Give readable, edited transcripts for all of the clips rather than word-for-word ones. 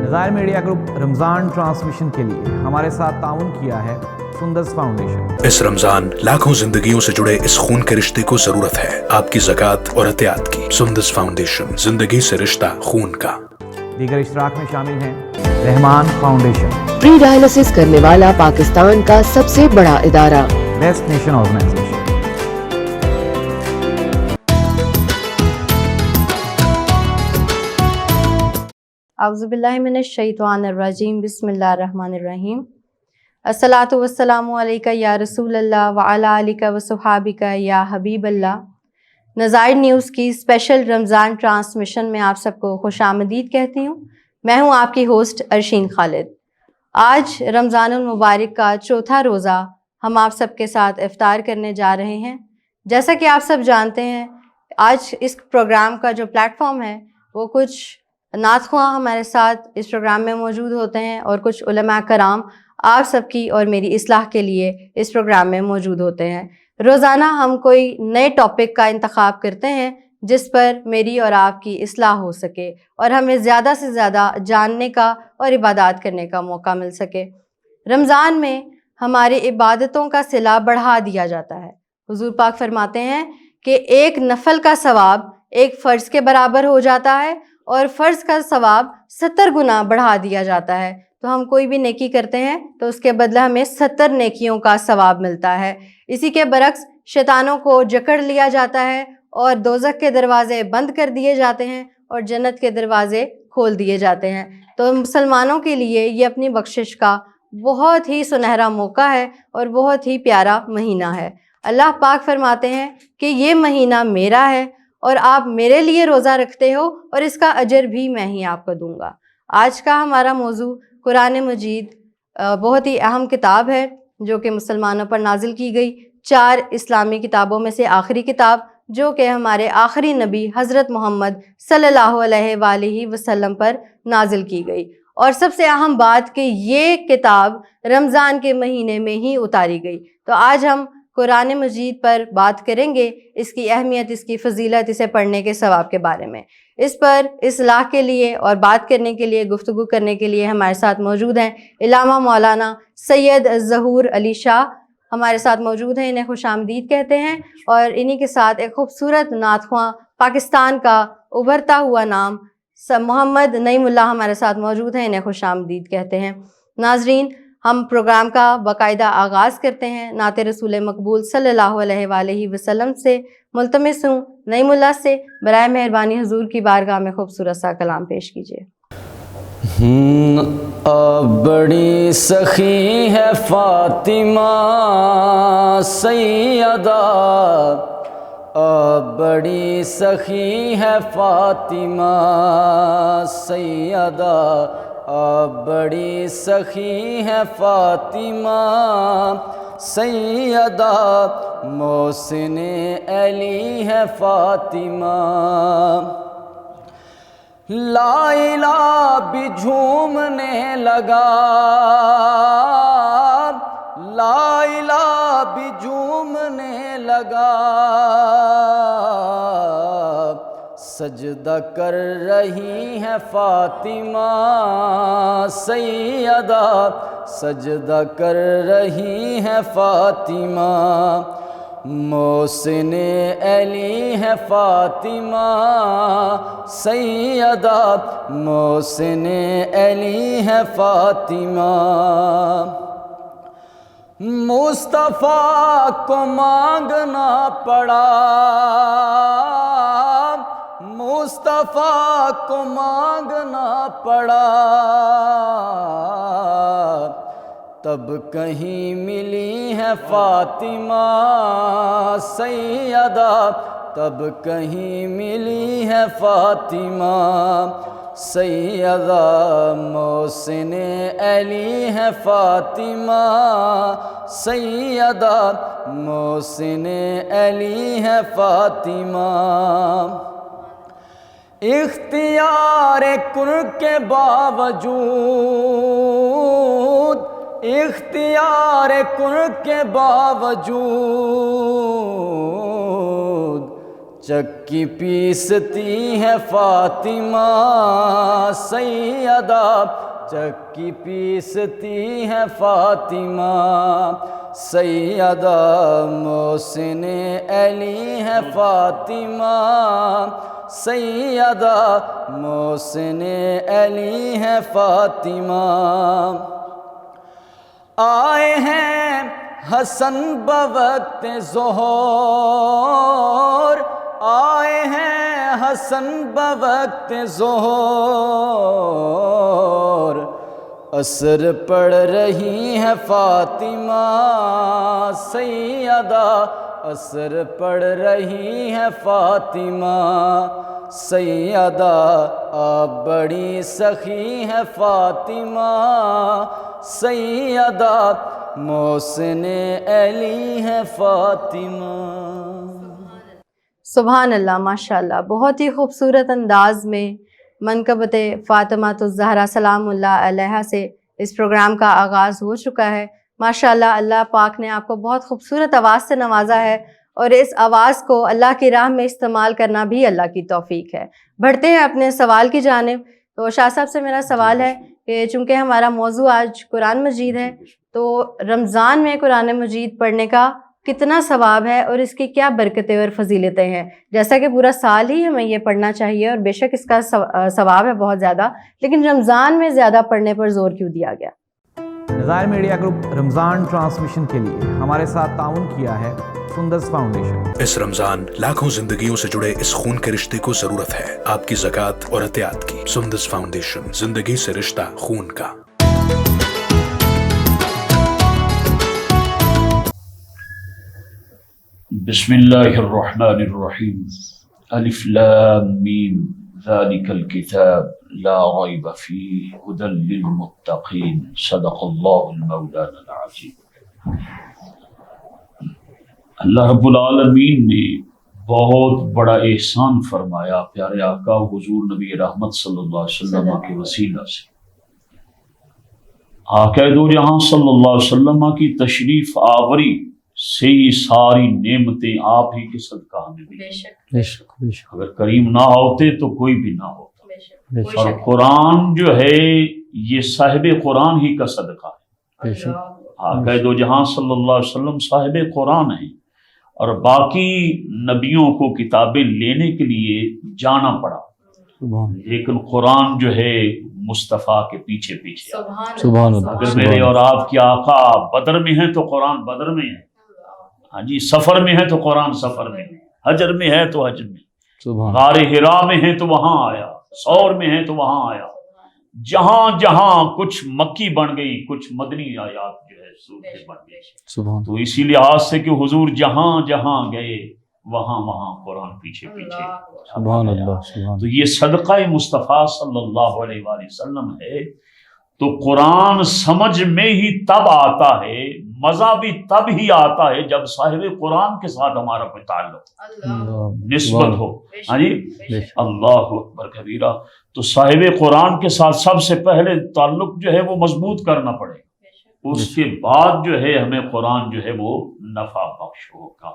نظائر media group رمضان transmission کے لیے ہمارے ساتھ تعاون کیا ہے سندرس فاؤنڈیشن۔ اس رمضان لاکھوں زندگیوں سے جڑے اس خون کے رشتے کو ضرورت ہے آپ کی زکوٰۃ اور عطیات کی۔ سندرس فاؤنڈیشن، زندگی سے رشتہ خون کا۔ دیگر اشتراک میں شامل ہیں رحمان فاؤنڈیشن، پری ڈائلسس کرنے والا پاکستان کا سب سے بڑا ادارہ، بیسٹ نیشن آرگنائزیشن۔ اعوذ باللہ من الشیطان الرجیم، بسم اللہ الرحمن الرحیم۔ الصلاۃ والسلام علیکہ یا رسول اللہ وعلی آلکہ وصحابکہ یا حبیب اللہ۔ نظائر نیوز کی اسپیشل رمضان ٹرانسمیشن میں آپ سب کو خوش آمدید کہتی ہوں۔ میں ہوں آپ کی ہوسٹ ارشین خالد۔ آج رمضان المبارک کا چوتھا روزہ ہم آپ سب کے ساتھ افطار کرنے جا رہے ہیں۔ جیسا کہ آپ سب جانتے ہیں، آج اس پروگرام کا جو پلیٹ فارم ہے وہ کچھ نعت خواں ہمارے ساتھ اس پروگرام میں موجود ہوتے ہیں اور کچھ علماء کرام آپ سب کی اور میری اصلاح کے لیے اس پروگرام میں موجود ہوتے ہیں۔ روزانہ ہم کوئی نئے ٹاپک کا انتخاب کرتے ہیں جس پر میری اور آپ کی اصلاح ہو سکے اور ہمیں زیادہ سے زیادہ جاننے کا اور عبادات کرنے کا موقع مل سکے۔ رمضان میں ہماری عبادتوں کا صلہ بڑھا دیا جاتا ہے۔ حضور پاک فرماتے ہیں کہ ایک نفل کا ثواب ایک فرض کے برابر ہو جاتا ہے اور فرض کا ثواب 70 گنا بڑھا دیا جاتا ہے۔ تو ہم کوئی بھی نیکی کرتے ہیں تو اس کے بدلہ ہمیں 70 نیکیوں کا ثواب ملتا ہے۔ اسی کے برعکس شیطانوں کو جکڑ لیا جاتا ہے اور دوزخ کے دروازے بند کر دیے جاتے ہیں اور جنت کے دروازے کھول دیے جاتے ہیں۔ تو مسلمانوں کے لیے یہ اپنی بخشش کا بہت ہی سنہرا موقع ہے اور بہت ہی پیارا مہینہ ہے۔ اللہ پاک فرماتے ہیں کہ یہ مہینہ میرا ہے اور آپ میرے لیے روزہ رکھتے ہو اور اس کا اجر بھی میں ہی آپ کو دوں گا۔ آج کا ہمارا موضوع قرآن مجید، بہت ہی اہم کتاب ہے جو کہ مسلمانوں پر نازل کی گئی 4 اسلامی کتابوں میں سے آخری کتاب، جو کہ ہمارے آخری نبی حضرت محمد صلی اللہ علیہ وآلہ وسلم پر نازل کی گئی۔ اور سب سے اہم بات کہ یہ کتاب رمضان کے مہینے میں ہی اتاری گئی۔ تو آج ہم قرآن مجید پر بات کریں گے، اس کی اہمیت، اس کی فضیلت، اسے پڑھنے کے ثواب کے بارے میں۔ اس پر اصلاح کے لیے اور بات کرنے کے لیے، گفتگو کرنے کے لیے ہمارے ساتھ موجود ہیں علامہ مولانا سید ظہور علی شاہ ہمارے ساتھ موجود ہیں۔ انہیں خوش آمدید کہتے ہیں اور انہی کے ساتھ ایک خوبصورت نعت خواں، پاکستان کا ابھرتا ہوا نام محمد نعیم اللہ ہمارے ساتھ موجود ہیں۔ انہیں خوش آمدید کہتے ہیں۔ ناظرین، ہم پروگرام کا باقاعدہ آغاز کرتے ہیں نعت رسول مقبول صلی اللہ علیہ وآلہ وسلم سے۔ ملتمس ہوں نعیم اللہ سے برائے مہربانی حضور کی بارگاہ میں خوبصورت سا کلام پیش کیجیے۔ بڑی سخی ہے فاطمہ سیدہ، بڑی سخی ہے فاطمہ سیدہ، بڑی سخی ہے فاطمہ سیدہ، محسن علی ہے فاطمہ۔ لا الہ بھی جھومنے لگا، لا الہ بھی جھومنے لگا، سجدہ کر رہی ہے فاطمہ سیدہ، سجدہ کر رہی ہے فاطمہ، محسن علی ہے فاطمہ سیدہ، محسن علی ہے فاطمہ۔ مصطفیٰ کو مانگنا پڑا، مصطفیٰ کو مانگنا پڑا، تب کہیں ملی ہے فاطمہ سیدہ، تب کہیں ملی ہے فاطمہ سیدہ، محسن علی ہے فاطمہ سیدہ، محسن علی ہے فاطمہ۔ اختیار کن کے باوجود، اختیار کن کے باوجود، چکی چکی پیستی ہے فاطمہ سیدہ، چکی پیستی ہے فاطمہ سیدہ، محسن علی ہے فاطمہ سیدہ، محسن علی ہے فاطمہ۔ آئے ہیں حسن بوقت ظہور، آئے ہیں حسن بوقت ظہور، عصر پڑھ رہی ہے فاطمہ سیدہ، عصر پڑھ رہی ہے فاطمہ سیدہ، آپ بڑی سخی ہے فاطمہ سیدہ، محسن علی ہے فاطمہ۔ سبحان اللہ، ماشاء اللہ، بہت ہی خوبصورت انداز میں منقبت فاطمۃ الزہرا سلام اللہ علیہا سے اس پروگرام کا آغاز ہو چکا ہے۔ ماشاء اللہ، اللہ پاک نے آپ کو بہت خوبصورت آواز سے نوازا ہے، اور اس آواز کو اللہ کی راہ میں استعمال کرنا بھی اللہ کی توفیق ہے۔ بڑھتے ہیں اپنے سوال کی جانب۔ تو شاہ صاحب سے میرا سوال ہے کہ چونکہ ہمارا موضوع آج قرآن مجید ہے، تو رمضان میں قرآن مجید پڑھنے کا کتنا ثواب ہے اور اس کی کیا برکتیں اور فضیلتیں ہیں؟ جیسا کہ پورا سال ہی ہمیں یہ پڑھنا چاہیے اور بے شک اس کا ثواب ہے بہت زیادہ، لیکن رمضان میں زیادہ پڑھنے پر زور کیوں دیا گیا؟ نظائر میڈیا گروپ رمضان ٹرانسمیشن کے لیے ہمارے ساتھ تعاون کیا ہے سندرس فاؤنڈیشن۔ اس رمضان لاکھوں زندگیوں سے جڑے اس خون کے رشتے کو ضرورت ہے آپ کی زکوٰۃ اور عطیات کی۔ سندرس فاؤنڈیشن، زندگی سے رشتہ خون کا۔ بسم اللہ الرحمن الرحیم، الف لام میم، ذالک الکتاب لا ریب فیہ ھدی للمتقین، صدق اللہ المولانا العظیم۔ اللہ رب العالمین نے بہت بڑا احسان فرمایا پیارے آقا حضور نبی رحمت صلی اللہ علیہ وسلم کے وسیلہ سے۔ آقا دو جہاں صلی اللہ علیہ وسلم کی تشریف آوری سے یہ ساری نعمتیں آپ ہی کے صدقہ ہمیں ملی۔ اگر کریم نہ ہوتے تو کوئی بھی نہ ہوتا، اور قرآن جو ہے یہ صاحب قرآن ہی کا صدقہ ہے۔ آقا دو جہاں صلی اللہ علیہ وسلم صاحب قرآن ہیں، اور باقی نبیوں کو کتابیں لینے کے لیے جانا پڑا، لیکن قرآن جو ہے مصطفیٰ کے پیچھے پیچھے۔ اگر میرے اور آپ کے آقا بدر میں ہیں تو قرآن بدر میں ہے، ہاں جی، سفر میں ہے تو قرآن سفر میں ہے، حجر میں ہے تو حجر میں، غار حرا میں ہے تو وہاں آیا، سور میں ہے تو وہاں آیا، جہاں جہاں کچھ مکی بن گئی، کچھ مدنی آیات جو ہے سورتیں بن گئی۔ تو اسی لحاظ سے کہ حضور جہاں جہاں گئے وہاں وہاں قرآن پیچھے پیچھے۔ سبحان اللہ۔ تو یہ صدقہ مصطفیٰ صلی اللہ علیہ وآلہ وسلم ہے۔ تو قرآن سمجھ میں ہی تب آتا ہے، مزہ بھی تب ہی آتا ہے جب صاحب قرآن کے ساتھ ہمارا کوئی تعلق نسبت ہو۔ ہاں جی، اللہ اکبر کبیرہ۔ تو صاحب قرآن کے ساتھ سب سے پہلے تعلق جو ہے وہ مضبوط کرنا پڑے، اس کے بعد جو ہے ہمیں قرآن جو ہے وہ نفع بخش ہوگا۔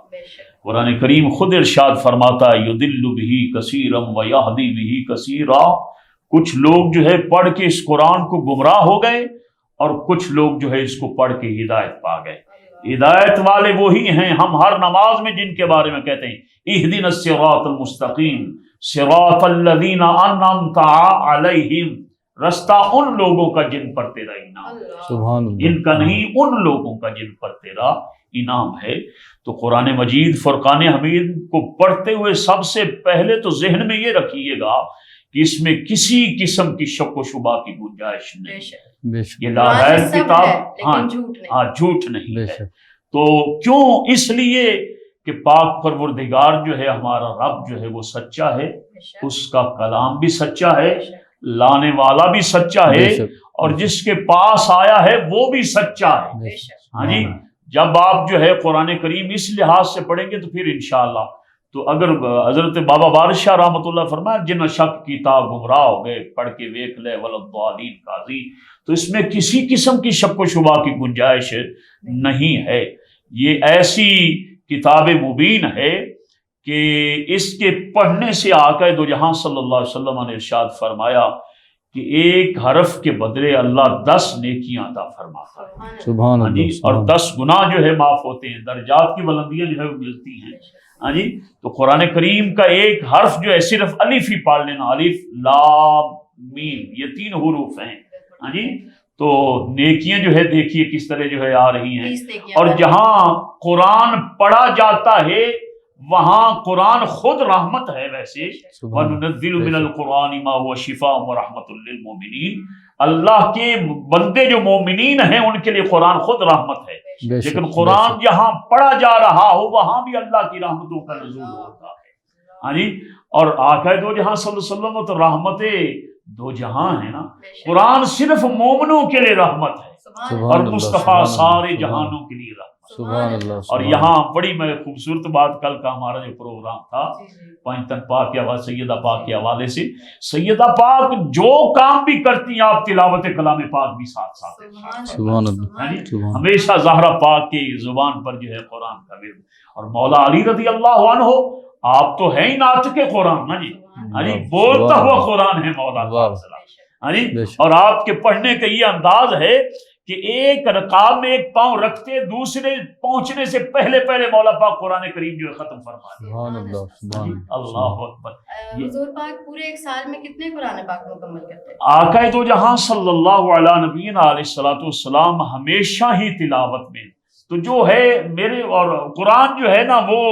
قرآن کریم خود ارشاد فرماتا ہے یضل بہ کثیرا ویہدی بہ کثیرا، کچھ لوگ جو ہے پڑھ کے اس قرآن کو گمراہ ہو گئے، اور کچھ لوگ جو ہے اس کو پڑھ کے ہدایت پا گئے۔ ہدایت والے وہی ہیں ہم ہر نماز میں جن کے بارے میں کہتے ہیں اہدنا الصراط المستقیم صراط الذین انعمت علیہم، رستہ ان لوگوں کا جن پر تیرا انعام، ان کا نہیں، ان لوگوں کا جن پر تیرا انعام ہے۔ تو قرآن مجید فرقان حمید کو پڑھتے ہوئے سب سے پہلے تو ذہن میں یہ رکھیے گا کہ اس میں کسی قسم کی شک و شبہ کی گنجائش نہیں ہے۔ یہ لاغیر کتاب، ہاں جھوٹ نہیں ہے۔ تو کیوں؟ اس لیے کہ پاک پروردگار جو ہے ہمارا رب جو ہے وہ سچا ہے، اس کا کلام بھی سچا ہے، لانے والا بھی سچا ہے، اور جس کے پاس آیا ہے وہ بھی سچا ہے۔ ہاں جی، جب آپ جو ہے قرآن کریم اس لحاظ سے پڑھیں گے تو پھر انشاءاللہ، تو اگر حضرت بابا وارث شاہ رحمۃ اللہ فرمایا جن شک کیتا گمراہ ہو گئے، پڑھ کے ویکھ لے ولضالین قاضی، تو اس میں کسی قسم کی شک و شبہ کی گنجائش نہیں ہے۔ یہ ایسی کتاب مبین ہے کہ اس کے پڑھنے سے آقا دو جہاں صلی اللہ علیہ وسلم نے ارشاد فرمایا کہ ایک حرف کے بدلے اللہ 10 نیکیاں عطا فرماتا ہے، سبحان ہاں جی، اللہ، اور سبحان 10 گناہ جو ہے معاف ہوتے ہیں، درجات کی بلندیاں جو ہے وہ ملتی ہیں، ہاں جی۔ تو قرآن کریم کا ایک حرف جو ہے صرف الف ہی پڑھ لینا، الف لام میم، یہ 3 حروف ہیں، ہاں جی۔ تو نیکیاں جو ہے دیکھیے کس طرح جو ہے آ رہی ہیں، اور جہاں قرآن پڑھا جاتا ہے وہاں قرآن خود رحمت ہے۔ ویسے سبحان وَنُنَزِّلُ مِنَ الْقُرْآنِ مَا هُوَ شِفَاءٌ وَرَحْمَةٌ لِّلْمُؤْمِنِينَ، اللہ کے بندے جو مومنین ہیں ان کے لیے قرآن خود رحمت ہے، بے شک، لیکن قرآن جہاں پڑھا جا رہا ہو وہاں بھی اللہ کی رحمتوں کا نزول ہوتا ہے، ہاں جی۔ اور آقا دو جہاں صلی اللہ علیہ وسلم تو رحمت دو جہاں ہے نا، قرآن صرف مومنوں کے لیے رحمت ہے سبحان اور اللہ، مصطفیٰ سبحان سارے اللہ، جہانوں کے لیے رحمت۔ سبحان اللہ، اور سبحان یہاں بڑی میں خوبصورت بات، کل کا ہمارا جو پروگرام تھا پنجتن پاک کے حوالے، سیدہ پاک کے حوالے سے، سیدہ پاک جو کام بھی کرتی ہیں آپ تلاوت کلام پاک بھی ساتھ ساتھ ہے، سبحان اللہ، ہاں جی۔ سبحان ہمیشہ زہرا پاک کی زبان پر جو ہے قرآن کا ورد، اور مولا علی رضی اللہ عنہ آپ تو ہیں ہی ناطق قرآن، ہاں جی، ہاں جی، بولتا ہوا قرآن ہے مولا واہ، ہاں جی۔ بے شک۔ اور آپ کے پڑھنے کا یہ انداز ہے کہ ایک رکعت میں ایک پاؤں رکھتے، دوسرے پہنچنے سے پہلے پہلے مولا پاک قرآن کریم جو ہے ختم فرما دے۔ سبحان اللہ، سبحان اللہ اکبر۔ حضور پاک پورے ایک سال میں کتنے قرآن پاک مکمل کرتے ہیں؟ آقا دو جہاں صلی اللہ علیہ نبینا علیہ الصلوۃ والسلام ہمیشہ ہی تلاوت میں، تو جو ہے میرے اور قرآن جو ہے نا وہ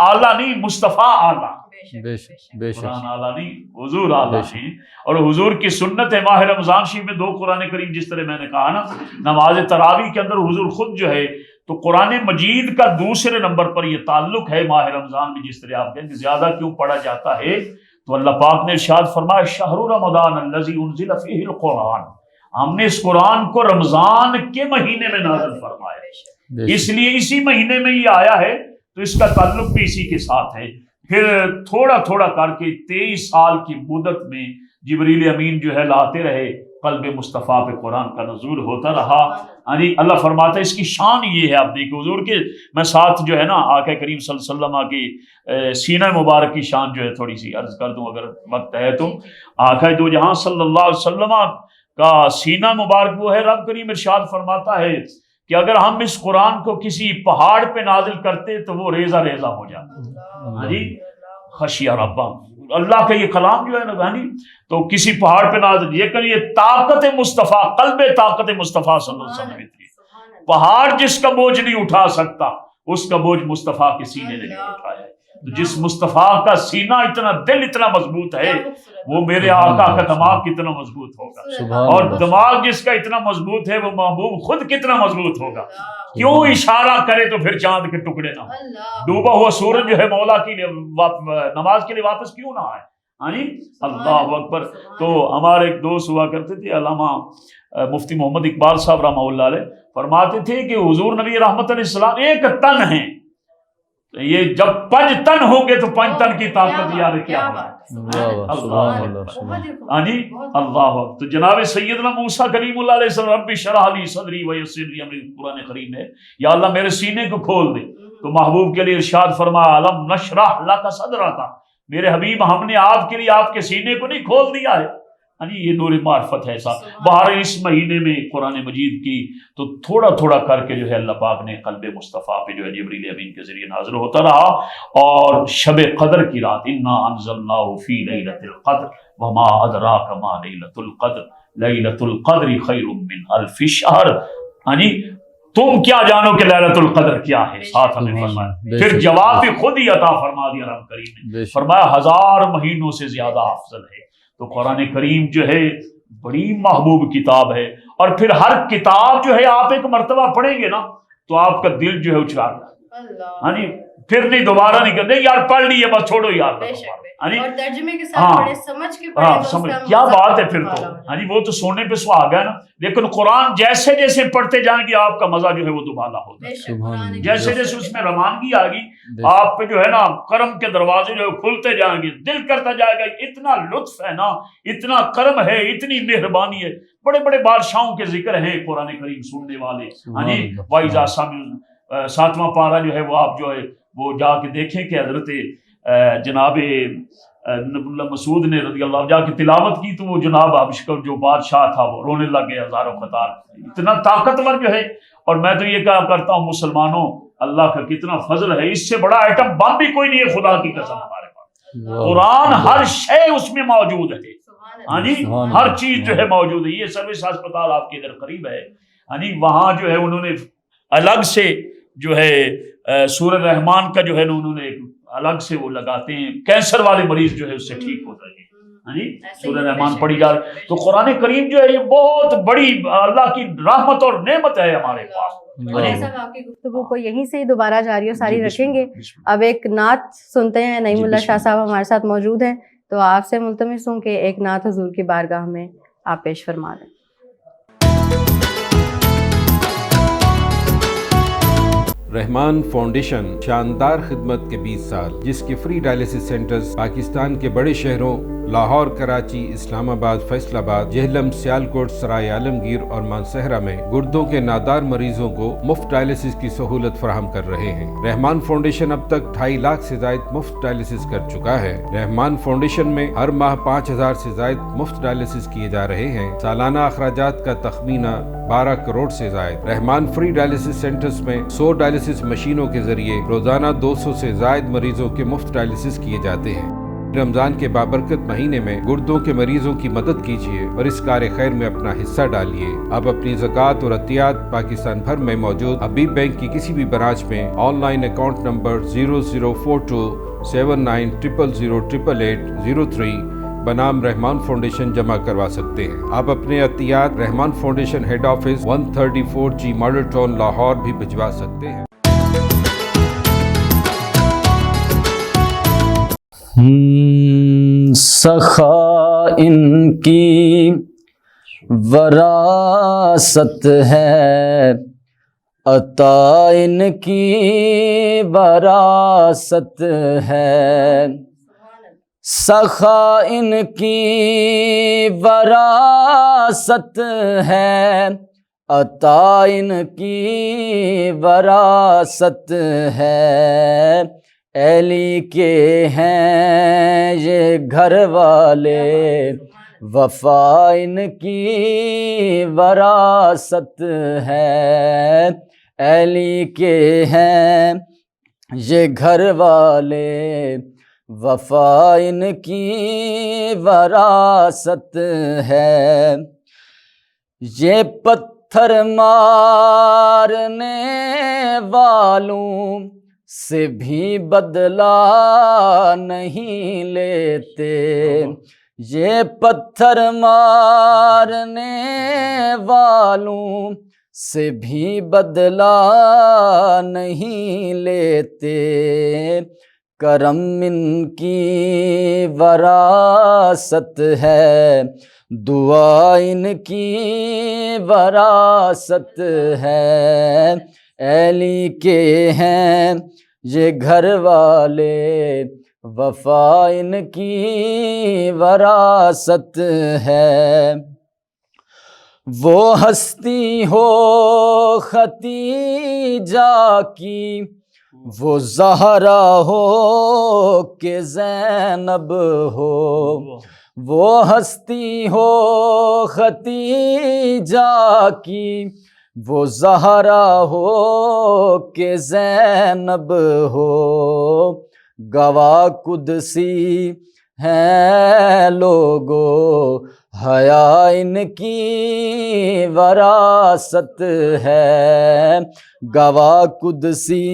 اعلیٰ نہیں، مصطفیٰ اعلیٰ، بے شک، بے شک، قرآن اعلیٰ نہیں، حضور اعلیٰ ہیں۔ اور حضور کی سنت ہے ماہ رمضان شریف میں 2 قرآن کریم، جس طرح میں نے کہا نا نماز تراویح کے اندر حضور خود جو ہے، تو قرآن مجید کا دوسرے نمبر پر یہ تعلق ہے ماہ رمضان میں، جس طرح آپ کہیں کہ زیادہ کیوں پڑھا جاتا ہے، تو اللہ پاک نے ارشاد فرمایا شہر رمضان الذی انزل فیہ القرآن، ہم نے اس قرآن کو رمضان کے مہینے میں نازل فرمایا، اس لیے اسی مہینے میں یہ آیا ہے، تو اس کا تعلق بھی اسی کے ساتھ ہے۔ پھر تھوڑا تھوڑا کر کے 23 سال کی مدت میں جبریل امین جو ہے لاتے رہے، قلب مصطفیٰ پہ قرآن کا نزول ہوتا رہا، یعنی اللہ فرماتا ہے اس کی شان یہ ہے۔ آپ دیکھیں حضور کے میں ساتھ جو ہے نا آقا کریم صلی اللہ علیہ وسلم کی سینہ مبارک کی شان جو ہے تھوڑی سی عرض کر دوں اگر وقت ہے تو۔ آقا دو جہاں صلی اللہ علیہ وسلم کا سینہ مبارک وہ ہے، رب کریم ارشاد فرماتا ہے کہ اگر ہم اس قرآن کو کسی پہاڑ پہ نازل کرتے تو وہ ریزہ ریزہ ہو جاتا، جی خشیہ ربا، اللہ کا یہ کلام جو ہے نا، تو کسی پہاڑ پہ نازل، لیکن یہ طاقت مصطفیٰ، قلب طاقت مصطفیٰ صلی اللہ علیہ وسلم اتنی، پہاڑ جس کا بوجھ نہیں اٹھا سکتا اس کا بوجھ مصطفیٰ کے سینے نے نہیں اٹھایا ہے۔ تو جس مصطفیٰ کا سینہ اتنا، دل اتنا مضبوط ہے، وہ میرے آقا کا دماغ کتنا مضبوط ہوگا، اور دماغ جس کا اتنا مضبوط ہے وہ محبوب خود کتنا مضبوط ہوگا۔ کیوں اشارہ کرے تو پھر چاند کے ٹکڑے نہ ہو، ڈوبا ہوا سورج جو ہے مولا کی نماز کے لیے واپس کیوں نہ آئے، ہاں جی، اللہ اکبر۔ تو ہمارے ایک دوست ہوا کرتے تھے علامہ مفتی محمد اقبال صاحب رحمہ اللہ علیہ، فرماتے تھے کہ حضور نبی رحمت علیہ السلام ایک تن ہیں، یہ جب 5 تن ہوں گے تو 5 تن کی طاقت یار کیا ہوگا، ہاں جی، اللہ۔ تو جناب سیدنا موسیٰ کلیم اللہ علیہ السلام رب اشرح لی صدری ویسر لی امری، قرآن کریم ہے یا اللہ میرے سینے کو کھول دے، تو محبوب کے لیے ارشاد فرمایا الم نشرح لک صدرک، میرے حبیب ہم نے آپ کے لیے آپ کے سینے کو نہیں کھول دیا ہے، یہ نور معرفت ہے ایسا۔ باہر اس مہینے میں قرآن مجید کی تو تھوڑا تھوڑا کر کے جو ہے اللہ پاک نے قلب مصطفیٰ پہ جو ہے جبریل امین کے ذریعے نازل ہوتا رہا، اور شب قدر کی رات انا انزلناہ فی لیلۃ القدر وما ادراک ما لیلۃ القدر لیلۃ القدر خیر من الف شہر، تم کیا جانو کہ لیلۃ القدر کیا ہے، ساتھ ہمیں فرمایا، پھر جواب بھی خود ہی عطا فرما دیا رب کریم نے، فرمایا 1000 مہینوں سے زیادہ افضل ہے۔ تو قرآن کریم جو ہے بڑی محبوب کتاب ہے، اور پھر ہر کتاب جو ہے آپ ایک مرتبہ پڑھیں گے نا تو آپ کا دل جو ہے اچھال جائے، پھر نہیں دوبارہ نہیں کرتے یار پڑھ لیے بس چھوڑو یار، اور ترجمے کے ساتھ پڑھے، سمجھ کے پڑھے، سمجھ کیا بات ہے پھر تو، وہ تو سونے پہ سہاگا ہے نا۔ لیکن قرآن جیسے جیسے پڑھتے جائیں گے آپ کا مزہ جو ہے وہ دوبالا ہوتا ہے، جیسے جیسے اس میں روانگی آ گئی آپ پہ جو ہے نا کرم کے دروازے جو ہے کھلتے جائیں گے، دل کرتا جائے گا اتنا لطف ہے نا، اتنا کرم ہے، اتنی مہربانی ہے، بڑے بڑے بادشاہوں کے ذکر ہیں قرآن کریم سننے والے، وَإِذَا سَمِعُوا 7واں پارہ جو ہے وہ آپ جو ہے وہ جا کے دیکھیں کہ حضرت جناب نبی مسعود نے رضی اللہ جا کی تلاوت کی تو وہ جناب حبش کا جو بادشاہ تھا وہ رونے لگ گئے ہزاروں قطار. اتنا طاقتور جو ہے. اور میں تو یہ کہا کرتا ہوں مسلمانوں اللہ کا کتنا فضل ہے, اس سے بڑا ایٹم بم بھی کوئی نہیں ہے خدا کی قسم ہمارے پاس. قرآن ہر شے اس میں موجود ہے. ہاں جی ہر چیز جو ہے موجود ہے. یہ سروس ہسپتال آپ کے ادھر قریب ہے, ہاں جی وہاں جو ہے انہوں نے الگ سے جو ہے سورہ رحمان کا جو ہے نا انہوں نے الگ سے وہ لگاتے ہیں. کینسر والے مریض جو ہے اس سے ٹھیک ہو رہے ہیں. ہاں جی سورہ رحمان پڑھی جا رہی. تو قرآن کریم جو ہے یہ بہت بڑی اللہ کی رحمت اور نعمت ہے ہمارے پاس. اور ایسا آپ کی گفتگو کو یہیں سے دوبارہ جاری و ساری رکھیں گے. اب ایک نعت سنتے ہیں. نعیم اللہ شاہ صاحب ہمارے ساتھ موجود ہیں, تو آپ سے ملتمس ہوں کہ ایک نعت حضور کی بارگاہ میں آپ پیش فرما دیں. رحمان فاؤنڈیشن شاندار خدمت کے 20 سال, جس کے فری ڈائلیسس سینٹرز پاکستان کے بڑے شہروں لاہور, کراچی, اسلام آباد, فیصل آباد, جہلم, سیالکوٹ, سرائے عالمگیر اور مانسہرہ میں گردوں کے نادار مریضوں کو مفت ڈائلیسس کی سہولت فراہم کر رہے ہیں. رحمان فاؤنڈیشن اب تک 2.5 لاکھ سے زائد مفت ڈائلیسس کر چکا ہے. رحمان فاؤنڈیشن میں ہر ماہ 5,000 سے زائد مفت ڈائلیسس کیے جا رہے ہیں. سالانہ اخراجات کا تخمینہ 12 کروڑ سے زائد. رحمان فری ڈائلیسس سینٹرز میں 100 ڈائلیسس مشینوں کے ذریعے روزانہ 200 سے زائد مریضوں کے مفت ڈائلیسس کیے جاتے ہیں. رمضان کے بابرکت مہینے میں گردوں کے مریضوں کی مدد کیجیے اور اس کار خیر میں اپنا حصہ ڈالیے. آپ اپنی زکوٰۃ اور عطیات پاکستان بھر میں موجود حبیب بینک کی کسی بھی برانچ میں آن لائن اکاؤنٹ نمبر 00427900008803 بنام رحمان فاؤنڈیشن جمع کروا سکتے ہیں. آپ اپنے عطیات Rehman foundation head office 134G Model Town Lahore بھی بھجوا سکتے ہیں. سخا ان کی وراثت ہے, عطا ان کی وراثت ہے. سخا ان کی وراثت ہے, عطا ان کی وراثت ہے. علی کے ہیں یہ گھر والے, وفا ان کی وراثت ہے. علی کے ہیں یہ گھر والے, وفا ان کی وراثت ہے. یہ پتھر مارنے والوں سے بھی بدلہ نہیں لیتے. یہ پتھر مارنے والوں سے بھی بدلہ نہیں لیتے. کرم ان کی وراثت ہے, دعا ان کی وراثت ہے. علی کے ہیں یہ گھر والے, وفا ان کی وراثت ہے. وہ ہستی ہو ختیجہ کی, وہ زہرا ہو کہ زینب ہو. وہ ہستی ہو ختیجہ کی, وہ زہرا ہو کہ زینب ہو. گواہ قدسی ہیں لوگو, حیا ان کی وراثت ہے. گواہ قدسی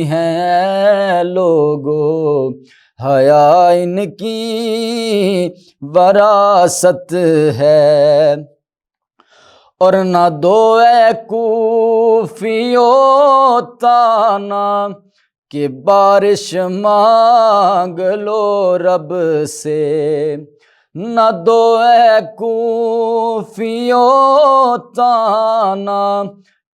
ہیں لوگو, حیا ان کی وراثت ہے. اور نہ دو اے کوفیو تانا کہ بارش مانگ لو رب سے. نہ دو اے کوفیو تانا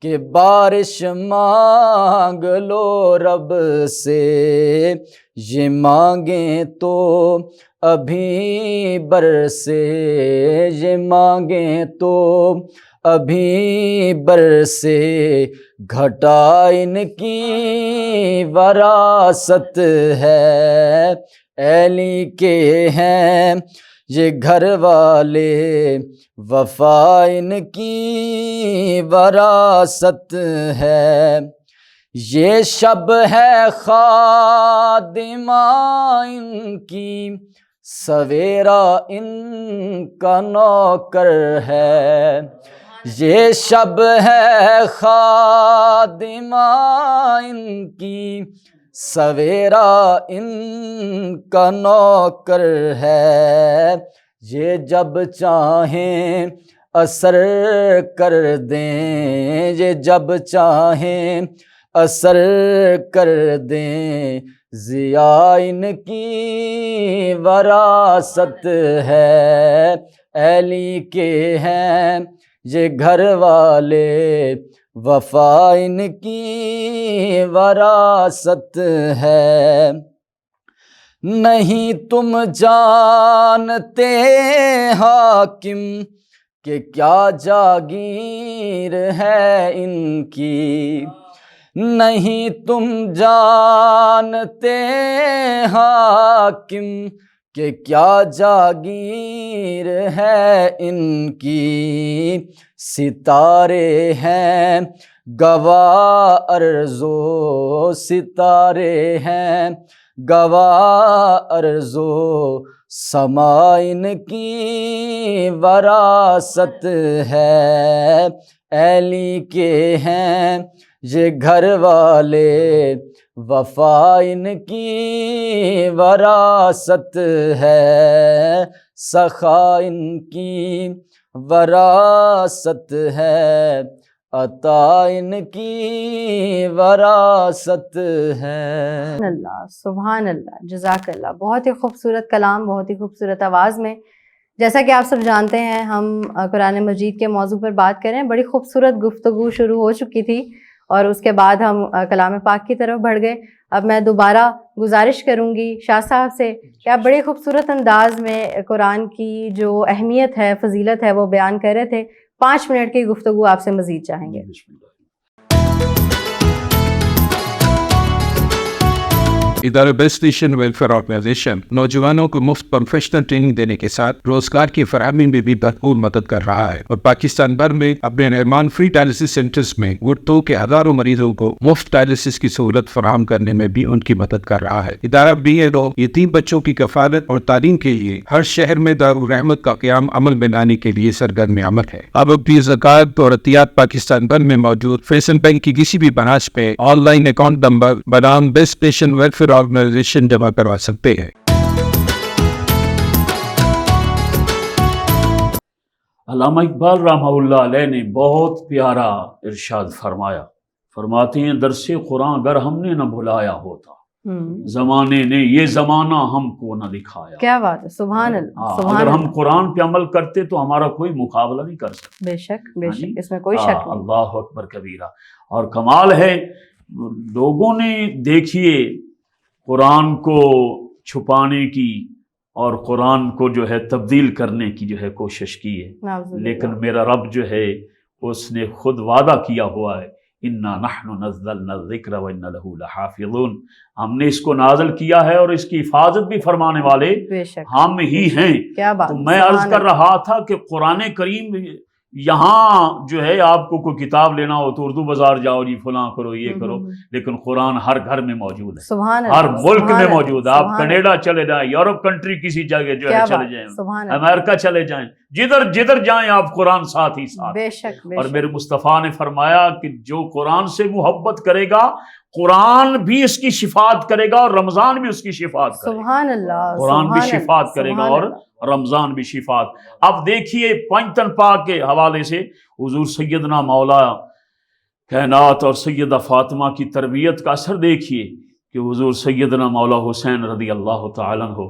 کہ بارش مانگ لو رب سے. یہ مانگیں تو ابھی برسے یہ مانگیں تو ابھی برسے گھٹا ان کی وراثت ہے، ایلی کے ہیں یہ گھر والے، وفا ان کی وراثت ہے، یہ شب ہے خادمہ ان کی، سویرا ان کا نوکر ہے، یہ شب ہے خادمہ ان کی، سویرا ان کا نوکر ہے، یہ جب چاہیں اثر کر دیں، یہ جب چاہیں اثر کر دیں، ضیاء ان کی وراثت ہے، ایلی کے ہیں یہ گھر والے، وفا ان کی وراثت ہے، نہیں تم جانتے حاکم کہ کیا جاگیر ہے ان کی، نہیں تم جانتے حاکم کہ کیا جاگیر ہے ان کی، ستارے ہیں گواہ ارض و ستارے ہیں گواہ ارض و سما ان کی وراثت ہے، ایلی کے ہیں یہ گھر والے، وفا ان کی وراثت ہے، سخا ان کی وراثت ہے، عطا ان کی وراثت ہے۔ سبحان اللہ، جزاک اللہ، بہت ہی خوبصورت کلام، بہت ہی خوبصورت آواز میں۔ جیسا کہ آپ سب جانتے ہیں ہم قرآن مجید کے موضوع پر بات کریں، بڑی خوبصورت گفتگو شروع ہو چکی تھی اور اس کے بعد ہم کلام پاک کی طرف بڑھ گئے۔ اب میں دوبارہ گزارش کروں گی شاہ صاحب سے کہ آپ بڑے خوبصورت انداز میں قرآن کی جو اہمیت ہے، فضیلت ہے، وہ بیان کر رہے تھے۔ 5 منٹ کی گفتگو آپ سے مزید چاہیں گے۔ ادارہ بیسٹ نیشن ویلفیئر آرگنائزیشن نوجوانوں کو مفت پروفیشنل ٹریننگ دینے کے ساتھ روزگار کی فراہمی میں بھی بھرپور مدد کر رہا ہے اور پاکستان بھر میں اپنے رحمان فری ڈائلسس سینٹرز میں گردوں کے ہزاروں مریضوں کو مفت ڈائلسس کی سہولت فراہم کرنے میں بھی ان کی مدد کر رہا ہے۔ ادارہ BLO یتیم بچوں کی کفالت اور تعلیم کے لیے ہر شہر میں دارالرحمت کا قیام عمل میں لانے کے لیے سرگرم عمل ہے۔ اب اپنی زکوٰۃ اور عطیات پاکستان بھر میں موجود فیصل بینک کی کسی بھی برانچ پہ آن لائن اکاؤنٹ نمبر بنام بیسٹ نیشن ویلفیئر آرگنائزیشن جمع کروا سکتے ہیں۔ علامہ اقبال رحمہ اللہ علیہ نے بہت پیارا ارشاد فرمایا، فرماتے ہیں درس قرآن اگر ہم نے نہ بھلایا ہوتا، زمانے نے یہ زمانہ ہم کو نہ دکھایا۔ کیا بات ہے، سبحان اللہ، سبحان اگر ہم اللہ۔ قرآن پہ عمل کرتے تو ہمارا کوئی مقابلہ نہیں کر سکتا۔ بے شک، بے شک، اس میں کوئی شک نہیں۔ اللہ اکبر کبیرہ۔ اور کمال ہے، لوگوں نے دیکھیے قرآن کو چھپانے کی اور قرآن کو جو ہے تبدیل کرنے کی جو ہے کوشش کی ہے، لیکن میرا رب جو ہے اس نے خود وعدہ کیا ہوا ہے، اِنَّا نَحْنُ نَزَّلْنَا الذِّكْرَ وَإِنَّا لَهُ لَحَافِظُونَ، ہم نے اس کو نازل کیا ہے اور اس کی حفاظت بھی فرمانے والے ہم ہی ہیں۔ تو میں عرض کر رہا تھا کہ قرآن کریم یہاں جو ہے آپ کو کوئی کتاب لینا ہو تو اردو بازار جاؤ جی فلاں کرو یہ کرو، لیکن قرآن ہر گھر میں موجود ہے، ہر ملک میں موجود ہے۔ آپ کینیڈا چلے جائیں، یورپ کنٹری کسی جگہ جو ہے چلے جائیں، امریکہ چلے جائیں، جدھر جائیں آپ قرآن ساتھ ہی ساتھ۔ اور میرے مصطفیٰ نے فرمایا کہ جو قرآن سے محبت کرے گا قرآن بھی اس کی شفاعت کرے گا اور رمضان بھی اس کی شفاعت کرے گا۔ سبحان اللہ، قرآن بھی شفاعت کرے گا اور رمضان بھی شفاعت۔ اب دیکھیے پنجتن پاک کے حوالے سے حضور سیدنا مولا کائنات اور سیدہ فاطمہ کی تربیت کا اثر دیکھیے کہ حضور سیدنا مولا حسین رضی اللہ تعالیٰ عنہ،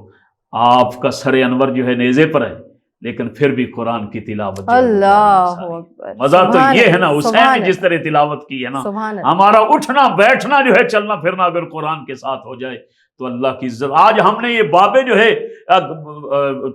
آپ کا سر انور جو ہے نیزے پر ہے، لیکن پھر بھی قرآن کی تلاوت جو ہے وہ اللہ جاری ہے۔ اکبر، مزہ تو سبحان یہ ہے نا اللہ، حسین سبحان نے جس طرح تلاوت کی ہے نا، سبحان اللہ، ہمارا اٹھنا بیٹھنا جو ہے چلنا پھرنا اگر قرآن کے ساتھ ہو جائے تو اللہ کی عزت۔ آج ہم نے یہ بابے جو ہے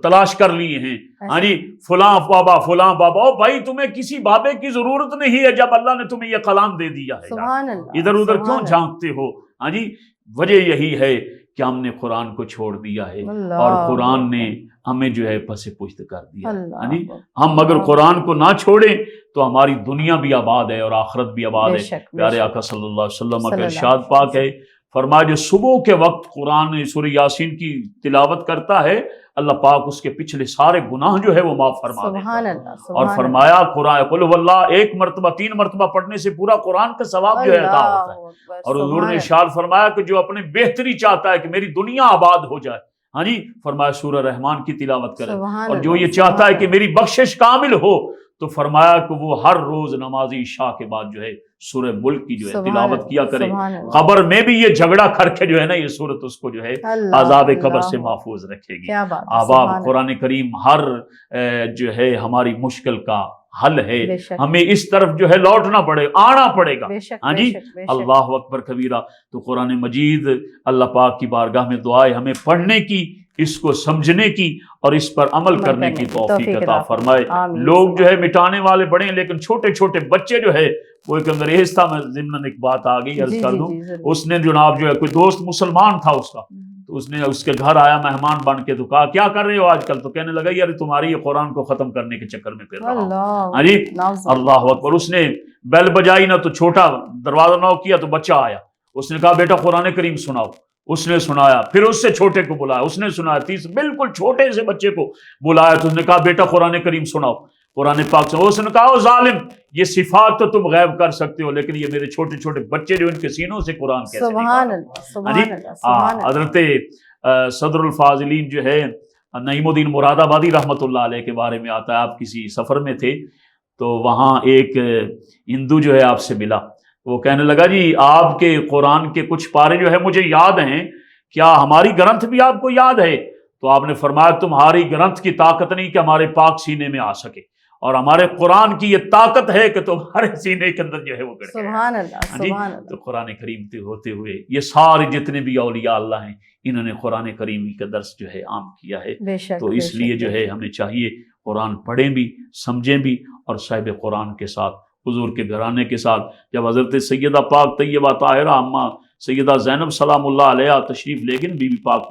تلاش کر لیے ہیں، ہاں جی، فلاں بابا فلاں بابا۔ او بھائی تمہیں کسی بابے کی ضرورت نہیں ہے جب اللہ نے تمہیں یہ کلام دے دیا ہے، سبحان اللہ، ادھر ادھر سبحان کیوں اللہ، جھانکتے ہو؟ ہاں جی، وجہ یہی ہے کہ ہم نے قرآن کو چھوڑ دیا ہے اللہ اور قرآن نے ہمیں جو ہے پس پشت کر دیا ہے۔ اللہ ہاں جی، اکبر، ہم اگر قرآن کو نہ چھوڑیں تو ہماری دنیا بھی آباد ہے اور آخرت بھی آباد بے ہے۔ شک، بے پیارے شک، آقا صلی اللہ علیہ وسلم صلی کا اللہ ارشاد علیہ پاک ہے، فرمایا جو صبح کے وقت قرآن سورہ یاسین کی تلاوت کرتا ہے اللہ پاک اس کے پچھلے سارے گناہ جو ہے وہ معاف فرما دیتا سبحان ہے۔ اللہ، اور سبحان فرمایا قرآن قل هو اللہ ایک مرتبہ 3 مرتبہ پڑھنے سے پورا قرآن کا ثواب جو ہے عطا ہوتا ہے۔ اللہ، اور حضور سبحان نے ارشاد فرمایا کہ جو اپنے بہتری چاہتا ہے کہ میری دنیا آباد ہو جائے، ہاں جی، فرمایا سورہ رحمان کی تلاوت کرے، سبحان اور جو اللہ، یہ چاہتا ہے سبحان کہ میری بخشش کامل ہو تو فرمایا کہ وہ ہر روز نماز عشاء کے بعد جو ہے سورہ ملک کی جو ہے سبحان تلاوت اللہ، کیا کرے۔ سبحان اللہ، قبر میں بھی یہ جھگڑا کر کے جو ہے نا یہ صورت اس کو جو ہے اللہ، عذاب قبر اللہ، سے محفوظ رکھے گی۔ کیا بات ہے، آباب سبحان قرآن کریم ہر جو ہے ہماری مشکل کا حل ہے، بے شک، ہمیں اس طرف جو ہے لوٹنا پڑے آنا پڑے گا۔ بے شک، ہاں بے جی، شک، بے شک، اللہ اکبر کبیرہ۔ تو قرآن مجید اللہ پاک کی بارگاہ میں دعائے ہمیں پڑھنے کی، اس کو سمجھنے کی اور اس پر عمل کرنے کی توفیق عطا فرمائے۔ آمین۔ لوگ جو ہے مٹانے والے بڑے ہیں لیکن چھوٹے چھوٹے بچے جو ہے وہ ایک انگریز تھا، میں ضمن ایک بات آ گئی عرض جی، کر جی، دوں، جی، ضرور۔ اس نے جناب جو ہے کوئی دوست مسلمان تھا اس کا، تو اس نے اس کے گھر آیا مہمان بن کے، تو کہا کیا کر رہے ہو آج کل؟ تو کہنے لگا یار تمہاری یہ قرآن کو ختم کرنے کے چکر میں پھر رہا ہوں۔ اللہ، ہاں جی، نعوذ اللہ اکبر۔ اس نے بیل بجائی نہ تو چھوٹا دروازہ نوک کیا تو بچہ آیا، اس نے کہا بیٹا قرآن کریم سناؤ، اس نے سنایا، پھر اس سے چھوٹے کو بلایا، اس نے سنایا، بالکل چھوٹے سے بچے کو بلایا تو اس نے کہا بیٹا قرآن کریم سناؤ، قرآن پاک سے۔ اس نے کہا او ظالم، یہ صفات تو تم غائب کر سکتے ہو لیکن یہ میرے چھوٹے چھوٹے بچے جو ان کے سینوں سے قرآن کیسے سبحان نکالا؟ اللہ، سبحان اللہ، سبحان اللہ، حضرت صدر الفاضلین جو ہے نعیم الدین مراد آبادی رحمۃ اللہ علیہ کے بارے میں آتا ہے، آپ کسی سفر میں تھے تو وہاں ایک ہندو جو ہے آپ سے ملا، وہ کہنے لگا جی آپ کے قرآن کے کچھ پارے جو ہے مجھے یاد ہیں، کیا ہماری گرنتھ بھی آپ کو یاد ہے؟ تو آپ نے فرمایا تمہاری گرنتھ کی طاقت نہیں کہ ہمارے پاک سینے میں آ سکے، اور ہمارے قرآن کی یہ طاقت ہے کہ تمہارے سینے کے اندر جو ہے وہ گڑ گیا۔ سبحان اللہ، ہاں جی، سبحان تو اللہ، قرآن کریم سے ہوتے ہوئے یہ سارے جتنے بھی اولیاء اللہ ہیں انہوں نے قرآن کریم کا درس جو ہے عام کیا ہے۔ بے شک، تو بے اس شک، لیے جو بے ہے شک۔ ہمیں چاہیے قرآن پڑھیں بھی، سمجھیں بھی، اور صاحب قرآن کے ساتھ حضور کے گھرانے کے ساتھ جب حضرت سیدہ پاک طیبہ طاہرہ اماں سیدہ زینب سلام اللہ علیہ تشریف لے گئے بی بی پاک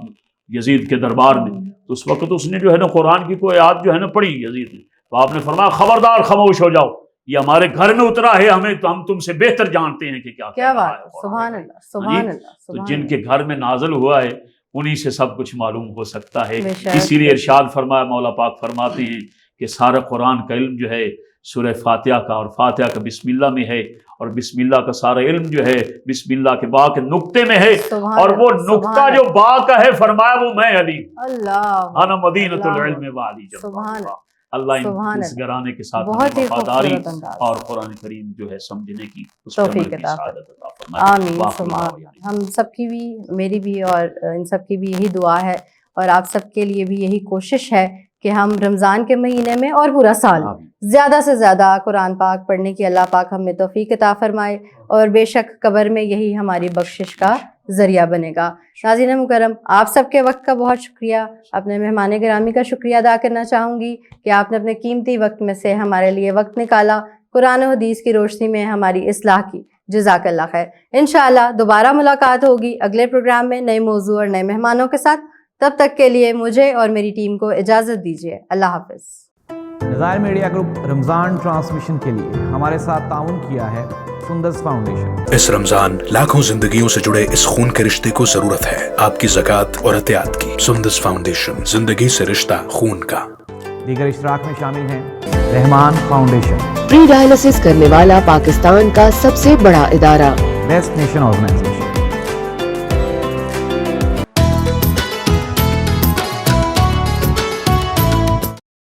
یزید کے دربار میں، تو اس وقت اس نے جو ہے نا قرآن کی کوئی آیت جو ہے نا پڑھی یزید نے، تو آپ نے فرمایا خبردار خاموش ہو جاؤ، یہ ہمارے گھر میں اترا ہے، ہم تم سے بہتر جانتے ہیں کہ کیا کیا کہہ رہا بات ہے ہے، قرآن۔ سبحان اللہ، ہاں سبحان جی، اللہ، تو سبحان جن اللہ، کے گھر میں نازل ہوا ہے انہی سے سب کچھ معلوم ہو سکتا ہے۔ بے شک، اسی لیے ارشاد فرمایا مولا پاک فرماتے ہیں کہ سارا قرآن کا علم جو ہے سورہ فاتحہ کا، اور فاتحہ کا بسم اللہ میں ہے، اور بسم اللہ کا سارا علم جو ہے بسم اللہ کے با کے نقطے میں ہے، سبحان اور وہ اللہ، نقطہ سبحان جو با کا ہے فرمایا وہ میں علی اللہ، انا مدینۃ اللہ، العلم والی جب سبحان اللہ، اللہ سبحان اس گھرانے کے ساتھ بہت ہی وفاداری خوبصورت انداز، اور قرآن کریم جو ہے سمجھنے کی اس پر توفیق عمل کی عطا سعادت عطا فرمائے۔ آمین، وآخر ثم دعوانا آمین۔ ہم سب کی بھی، میری بھی اور ان سب کی بھی یہی دعا ہے، اور آپ سب کے لیے بھی یہی کوشش ہے کہ ہم رمضان کے مہینے میں اور پورا سال زیادہ سے زیادہ قرآن پاک پڑھنے کی اللہ پاک ہمیں توفیق عطا فرمائے، اور بے شک قبر میں یہی ہماری بخشش کا ذریعہ بنے گا۔ ناظرین مکرم، آپ سب کے وقت کا بہت شکریہ، اپنے مہمان گرامی کا شکریہ ادا کرنا چاہوں گی کہ آپ نے اپنے قیمتی وقت میں سے ہمارے لیے وقت نکالا، قرآن و حدیث کی روشنی میں ہماری اصلاح کی۔ جزاک اللہ خیر۔ انشاءاللہ دوبارہ ملاقات ہوگی اگلے پروگرام میں نئے موضوع اور نئے مہمانوں کے ساتھ۔ تب تک کے لیے مجھے اور میری ٹیم کو اجازت دیجیے۔ اللہ حافظ۔ نظائر میڈیا گروپ رمضان ٹرانسمیشن کے لیے ہمارے ساتھ تعاون کیا ہے سندرس فاؤنڈیشن۔ اس رمضان لاکھوں زندگیوں سے جڑے اس خون کے رشتے کو ضرورت ہے آپ کی زکوٰۃ اور عطیات کی۔ سندرس فاؤنڈیشن، زندگی سے رشتہ خون کا۔ دیگر اشتراک میں شامل ہیں رحمان فاؤنڈیشن، پری ڈائلسس کرنے والا پاکستان کا سب سے بڑا ادارہ، بیسٹ نیشن آرگنائزیشن،